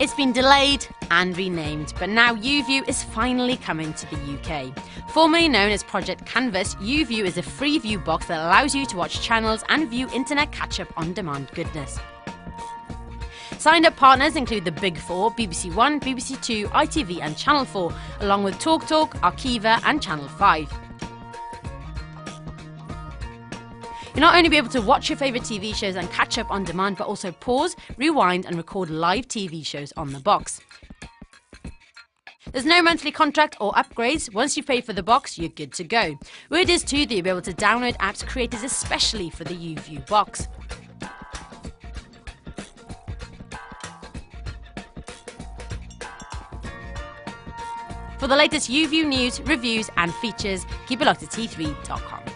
It's been delayed and renamed, but now YouView is finally coming to the UK. Formerly known as Project Canvas, YouView is a free view box that allows you to watch channels and view internet catch-up on-demand goodness. Signed-up partners include the Big Four, BBC One, BBC Two, ITV and Channel 4, along with TalkTalk, Arqiva and Channel 5. You'll not only be able to watch your favourite TV shows and catch up on demand, but also pause, rewind and record live TV shows on the box. There's no monthly contract or upgrades. Once you've paid for the box, you're good to go. Word is too that you'll be able to download apps created especially for the YouView box. For the latest YouView news, reviews and features, keep it locked to t3.com.